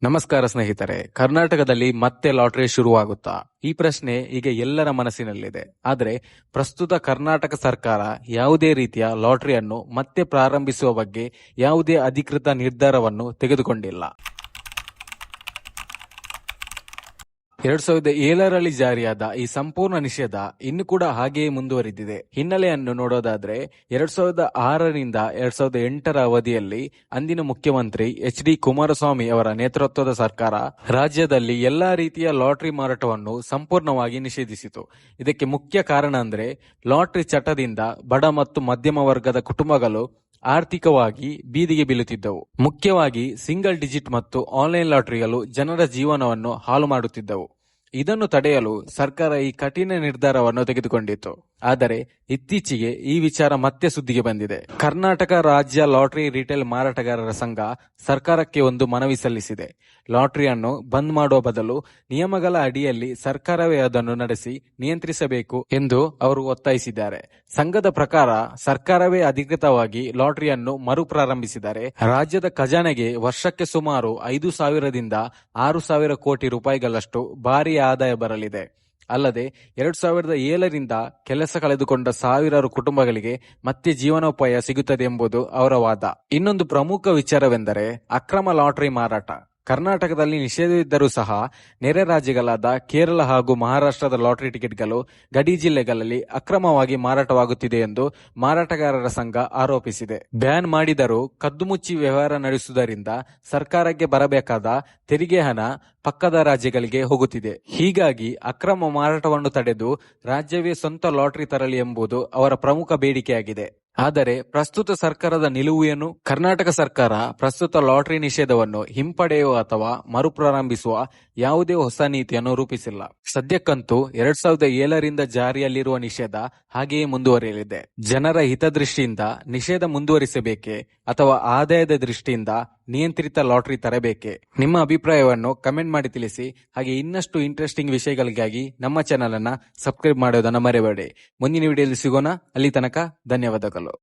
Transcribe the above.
ನಮಸ್ಕಾರ ಸ್ನೇಹಿತರೆ. ಕರ್ನಾಟಕದಲ್ಲಿ ಮತ್ತೆ ಲಾಟರಿ ಶುರುವಾಗುತ್ತಾ? ಈ ಪ್ರಶ್ನೆ ಈಗ ಎಲ್ಲರ ಮನಸ್ಸಿನಲ್ಲಿದೆ. ಆದರೆ ಪ್ರಸ್ತುತ ಕರ್ನಾಟಕ ಸರ್ಕಾರ ಯಾವುದೇ ರೀತಿಯ ಲಾಟರಿಯನ್ನು ಮತ್ತೆ ಪ್ರಾರಂಭಿಸುವ ಬಗ್ಗೆ ಯಾವುದೇ ಅಧಿಕೃತ ನಿರ್ಧಾರವನ್ನು ತೆಗೆದುಕೊಂಡಿಲ್ಲ. 2007ರಲ್ಲಿ ಜಾರಿಯಾದ ಈ ಸಂಪೂರ್ಣ ನಿಷೇಧ ಇನ್ನು ಕೂಡ ಹಾಗೆಯೇ ಮುಂದುವರಿದಿದೆ. ಹಿನ್ನೆಲೆಯನ್ನು ನೋಡೋದಾದ್ರೆ 2006ರಿಂದ 2008ರ ಅವಧಿಯಲ್ಲಿ ಅಂದಿನ ಮುಖ್ಯಮಂತ್ರಿ ಎಚ್.ಡಿ. ಕುಮಾರಸ್ವಾಮಿ ಅವರ ನೇತೃತ್ವದ ಸರ್ಕಾರ ರಾಜ್ಯದಲ್ಲಿ ಎಲ್ಲಾ ರೀತಿಯ ಲಾಟರಿ ಮಾರಾಟವನ್ನು ಸಂಪೂರ್ಣವಾಗಿ ನಿಷೇಧಿಸಿತು. ಇದಕ್ಕೆ ಮುಖ್ಯ ಕಾರಣ ಅಂದ್ರೆ ಲಾಟರಿ ಚಟದಿಂದ ಬಡ ಮತ್ತು ಮಧ್ಯಮ ವರ್ಗದ ಕುಟುಂಬಗಳು ಆರ್ಥಿಕವಾಗಿ ಬೀದಿಗೆ ಬೀಳುತ್ತಿದ್ದವು. ಮುಖ್ಯವಾಗಿ ಸಿಂಗಲ್ ಡಿಜಿಟ್ ಮತ್ತು ಆನ್ಲೈನ್ ಲಾಟರಿಗಳು ಜನರ ಜೀವನವನ್ನು ಹಾಳು ಮಾಡುತ್ತಿದ್ದವು. ಇದನ್ನು ತಡೆಯಲು ಸರ್ಕಾರ ಈ ಕಠಿಣ ನಿರ್ಧಾರವನ್ನು ತೆಗೆದುಕೊಂಡಿತು. ಆದರೆ ಇತ್ತೀಚೆಗೆ ಈ ವಿಚಾರ ಮತ್ತೆ ಸುದ್ದಿಗೆ ಬಂದಿದೆ. ಕರ್ನಾಟಕ ರಾಜ್ಯ ಲಾಟರಿ ರಿಟೇಲ್ ಮಾರಾಟಗಾರರ ಸಂಘ ಸರ್ಕಾರಕ್ಕೆ ಒಂದು ಮನವಿ ಸಲ್ಲಿಸಿದೆ. ಲಾಟರಿಯನ್ನು ಬಂದ್ ಮಾಡುವ ಬದಲು ನಿಯಮಗಳ ಅಡಿಯಲ್ಲಿ ಸರ್ಕಾರವೇ ಅದನ್ನು ನಡೆಸಿ ನಿಯಂತ್ರಿಸಬೇಕು ಎಂದು ಅವರು ಒತ್ತಾಯಿಸಿದ್ದಾರೆ. ಸಂಘದ ಪ್ರಕಾರ ಸರ್ಕಾರವೇ ಅಧಿಕೃತವಾಗಿ ಲಾಟರಿಯನ್ನು ಮರುಪ್ರಾರಂಭಿಸಿದರೆ ರಾಜ್ಯದ ಖಜಾನೆಗೆ ವರ್ಷಕ್ಕೆ ಸುಮಾರು 5,000ದಿಂದ 6,000 ಕೋಟಿ ರೂಪಾಯಿಗಳಷ್ಟು ಭಾರಿ ಆದಾಯ ಬರಲಿದೆ. ಅಲ್ಲದೆ 2007ರಿಂದ ಕೆಲಸ ಕಳೆದುಕೊಂಡ ಸಾವಿರಾರು ಕುಟುಂಬಗಳಿಗೆ ಮತ್ತೆ ಜೀವನೋಪಾಯ ಸಿಗುತ್ತದೆ ಎಂಬುದು ಅವರ ವಾದ. ಇನ್ನೊಂದು ಪ್ರಮುಖ ವಿಚಾರವೆಂದರೆ ಅಕ್ರಮ ಲಾಟರಿ ಮಾರಾಟ. ಕರ್ನಾಟಕದಲ್ಲಿ ನಿಷೇಧವಿದ್ದರೂ ಸಹ ನೆರೆ ರಾಜ್ಯಗಳಾದ ಕೇರಳ ಹಾಗೂ ಮಹಾರಾಷ್ಟ್ರದ ಲಾಟರಿ ಟಿಕೆಟ್ಗಳು ಗಡಿ ಜಿಲ್ಲೆಗಳಲ್ಲಿ ಅಕ್ರಮವಾಗಿ ಮಾರಾಟವಾಗುತ್ತಿದೆ ಎಂದು ಮಾರಾಟಗಾರರ ಸಂಘ ಆರೋಪಿಸಿದೆ. ಬ್ಯಾನ್ ಮಾಡಿದರೂ ಕದ್ದುಮುಚ್ಚಿ ವ್ಯವಹಾರ ನಡೆಸುವುದರಿಂದ ಸರ್ಕಾರಕ್ಕೆ ಬರಬೇಕಾದ ತೆರಿಗೆ ಹಣ ಪಕ್ಕದ ರಾಜ್ಯಗಳಿಗೆ ಹೋಗುತ್ತಿದೆ. ಹೀಗಾಗಿ ಅಕ್ರಮ ಮಾರಾಟವನ್ನು ತಡೆದು ರಾಜ್ಯವೇ ಸ್ವಂತ ಲಾಟರಿ ತರಲಿ ಎಂಬುದು ಅವರ ಪ್ರಮುಖ ಬೇಡಿಕೆಯಾಗಿದೆ. ಆದರೆ ಪ್ರಸ್ತುತ ಸರ್ಕಾರದ ನಿಲುವು ಏನು? ಕರ್ನಾಟಕ ಸರ್ಕಾರ ಪ್ರಸ್ತುತ ಲಾಟರಿ ನಿಷೇಧವನ್ನು ಹಿಂಪಡೆಯುವ ಅಥವಾ ಮರುಪ್ರಾರಂಭಿಸುವ ಯಾವುದೇ ಹೊಸ ನೀತಿಯನ್ನು ರೂಪಿಸಿಲ್ಲ. ಸದ್ಯಕ್ಕಂತೂ 2007ರಿಂದ ಜಾರಿಯಲ್ಲಿರುವ ನಿಷೇಧ ಹಾಗೆಯೇ ಮುಂದುವರಿಯಲಿದೆ. ಜನರ ಹಿತದೃಷ್ಟಿಯಿಂದ ನಿಷೇಧ ಮುಂದುವರಿಸಬೇಕೆ ಅಥವಾ ಆದಾಯದ ದೃಷ್ಟಿಯಿಂದ ನಿಯಂತ್ರಿತ ಲಾಟರಿ ತರಬೇಕೆ? ನಿಮ್ಮ ಅಭಿಪ್ರಾಯವನ್ನು ಕಮೆಂಟ್ ಮಾಡಿ ತಿಳಿಸಿ. ಹಾಗೆ ಇನ್ನಷ್ಟು ಇಂಟ್ರೆಸ್ಟಿಂಗ್ ವಿಷಯಗಳಿಗಾಗಿ ನಮ್ಮ ಚಾನೆಲ್ ಅನ್ನ ಸಬ್ಸ್ಕ್ರೈಬ್ ಮಾಡೋದನ್ನ ಮರೆಯಬೇಡಿ. ಮುಂದಿನ ವಿಡಿಯೋದಲ್ಲಿ ಸಿಗೋಣ. ಅಲ್ಲಿ ತನಕ ಧನ್ಯವಾದಗಳು.